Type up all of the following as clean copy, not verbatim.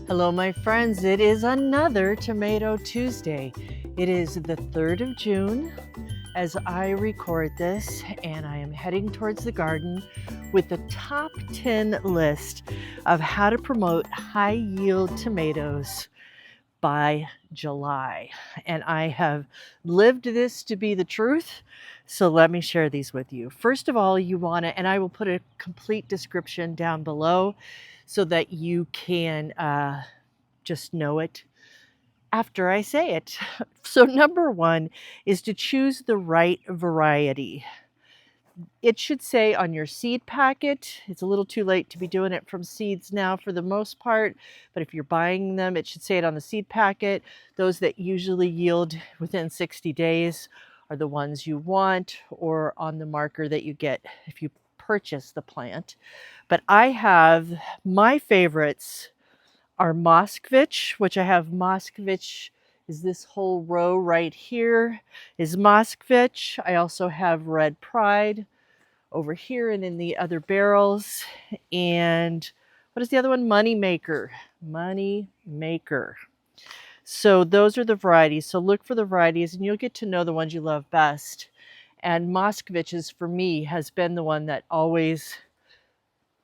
Hello, my friends. It is another Tomato Tuesday. It is the 3rd of June as I record this, and I am heading towards the garden with the top 10 list of how to promote high yield tomatoes by July. And I have lived this to be the truth. So let me share these with you. First of all, you want to, and I will put a complete description down below so that you can just know it after I say it. So, number one is to choose the right variety. It should say on your seed packet. It's a little too late to be doing it from seeds now for the most part, but if you're buying them, it should say it on the seed packet. Those that usually yield within 60 days are the ones you want, or on the marker that you get if you purchase the plant. But I have my favorites are Mosvich, which I have Mosvich is this whole row right here is Mosvich. I also have Red Pride over here and in the other barrels. And what is the other one? Money Maker. Money Maker. So those are the varieties. So look for the varieties and you'll get to know the ones you love best. And Mosvich's for me has been the one that always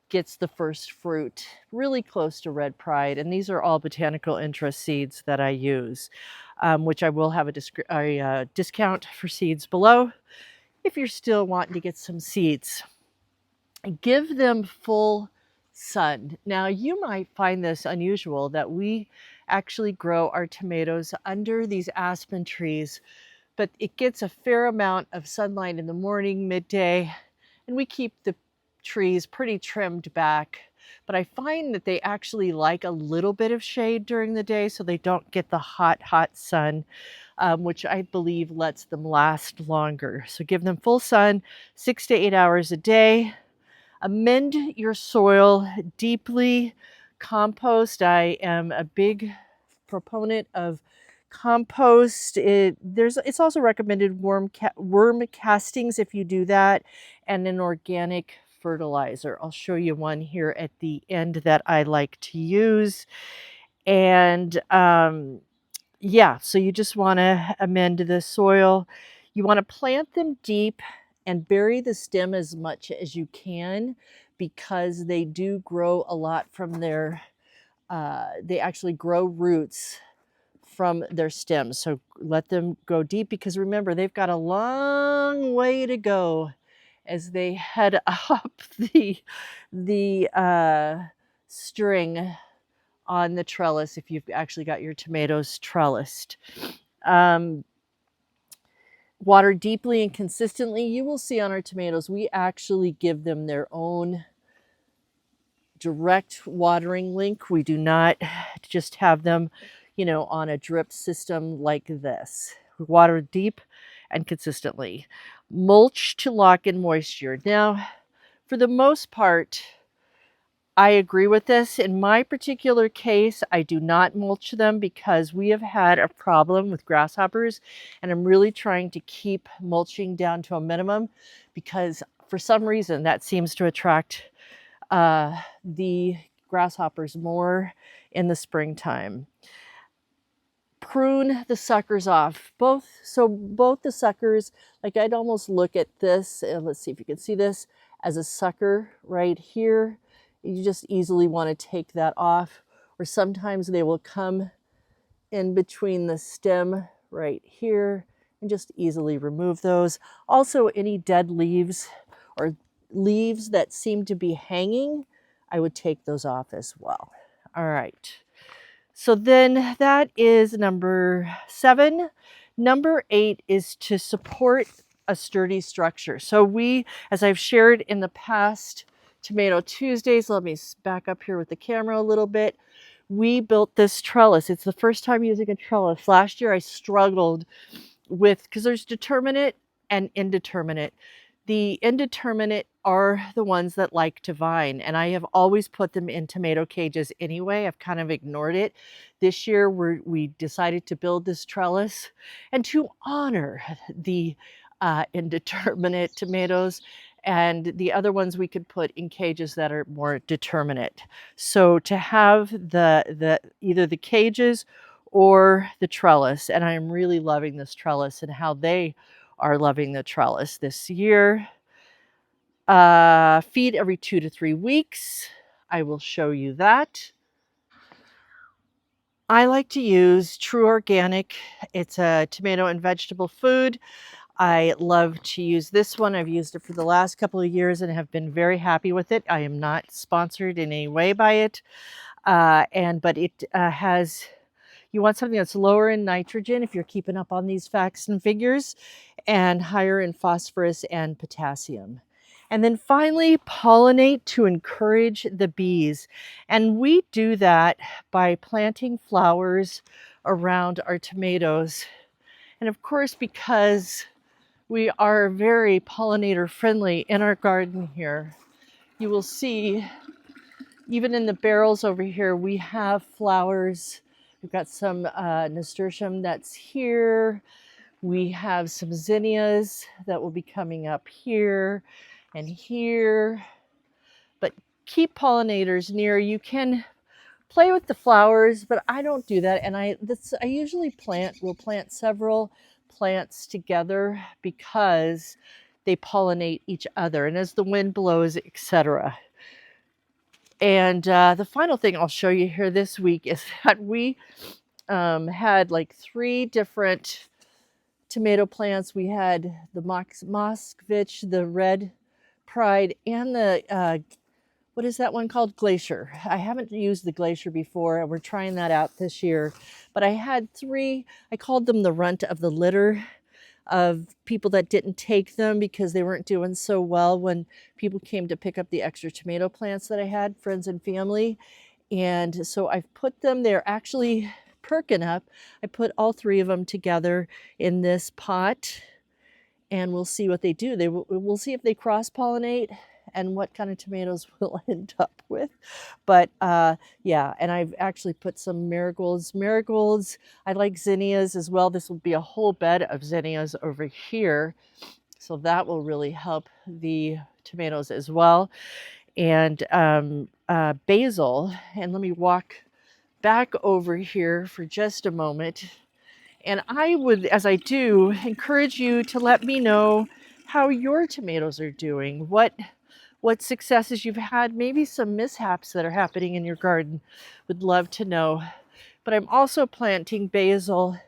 gets the first fruit, really close to Red Pride. And these are all botanical interest seeds that I use, which I will have a discount for seeds below if you're still wanting to get some seeds. Give them full sun. Now, you might find this unusual that we actually grow our tomatoes under these aspen trees, but it gets a fair amount of sunlight in the morning, midday, and we keep the trees pretty trimmed back. But I find that they actually like a little bit of shade during the day so they don't get the hot sun, which I believe lets them last longer. So give them full sun, 6 to 8 hours a day. Amend your soil deeply. Compost. I am a big proponent of compost. It's also recommended worm castings if you do that, and an organic fertilizer. I'll show you one here at the end that I like to use. And yeah, so you just want to amend the soil. You want to plant them deep and bury the stem as much as you can, because they do grow a lot from their, they actually grow roots from their stems. So let them go deep, because remember, they've got a long way to go as they head up the string on the trellis, if you've actually got your tomatoes trellised. Water deeply and consistently. You will see on our tomatoes, we actually give them their own direct watering link. We do not just have them, on a drip system like this. We water deep and consistently. Mulch to lock in moisture. Now, for the most part, I agree with this. In my particular case, I do not mulch them because we have had a problem with grasshoppers, and I'm really trying to keep mulching down to a minimum, because for some reason that seems to attract the grasshoppers more in the springtime. Prune the suckers off. Both the suckers, like I'd almost look at this, and let's see if you can see this, as a sucker right here. You just easily want to take that off, or sometimes they will come in between the stem right here, and just easily remove those. Also, any dead leaves or leaves that seem to be hanging, I would take those off as well. All right. So then that is number 7. Number 8 is to support a sturdy structure. So we, as I've shared in the past Tomato Tuesdays, let me back up here with the camera a little bit. We built this trellis. It's the first time using a trellis. Last year I struggled with, because there's determinate and indeterminate. The indeterminate are the ones that like to vine, and I have always put them in tomato cages anyway. I've kind of ignored it. This year we decided to build this trellis, and to honor the indeterminate tomatoes and the other ones we could put in cages that are more determinate. So to have the either the cages or the trellis, and I am really loving this trellis and how they are loving the trellis this year. Feed every 2 to 3 weeks. I will show you that. I like to use True Organic. It's a tomato and vegetable food. I love to use this one. I've used it for the last couple of years and have been very happy with it. I am not sponsored in any way by it. But it has, you want something that's lower in nitrogen if you're keeping up on these facts and figures, and higher in phosphorus and potassium. And then finally, pollinate to encourage the bees. And we do that by planting flowers around our tomatoes. And of course, because we are very pollinator friendly in our garden here, you will see even in the barrels over here, we have flowers. We've got some nasturtium that's here. We have some zinnias that will be coming up here and here. But keep pollinators near. You can play with the flowers, but I don't do that. And I usually will plant several plants together because they pollinate each other, and as the wind blows, etc. And the final thing I'll show you here this week is that we had like 3 different tomato plants. We had the Mosvich, the Red Pride, and the, what is that one called? Glacier. I haven't used the Glacier before, and we're trying that out this year. But I had 3, I called them the runt of the litter, of people that didn't take them because they weren't doing so well when people came to pick up the extra tomato plants that I had, friends and family. And so I've put them, they're actually perking up. I put all 3 of them together in this pot, and we'll see what they do. We'll see if they cross-pollinate and what kind of tomatoes we'll end up with. But yeah, and I've actually put some marigolds. I like zinnias as well. This will be a whole bed of zinnias over here. So that will really help the tomatoes as well. And basil, and let me walk back over here for just a moment. And I would, as I do, encourage you to let me know how your tomatoes are doing, what successes you've had, maybe some mishaps that are happening in your garden. Would love to know. But I'm also planting basil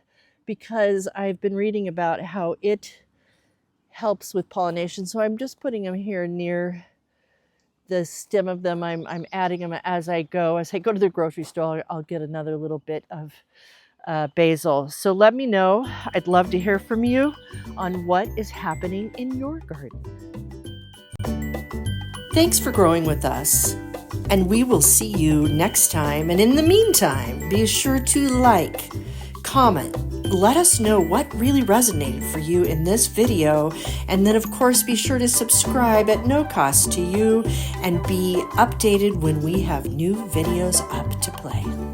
because I've been reading about how it helps with pollination. So I'm just putting them here near the stem of them. I'm adding them as I go. As I go to the grocery store, I'll get another little bit of basil. So let me know. I'd love to hear from you on what is happening in your garden. Thanks for growing with us, and we will see you next time. And in the meantime, be sure to like, comment, let us know what really resonated for you in this video, and then of course be sure to subscribe at no cost to you and be updated when we have new videos up to play.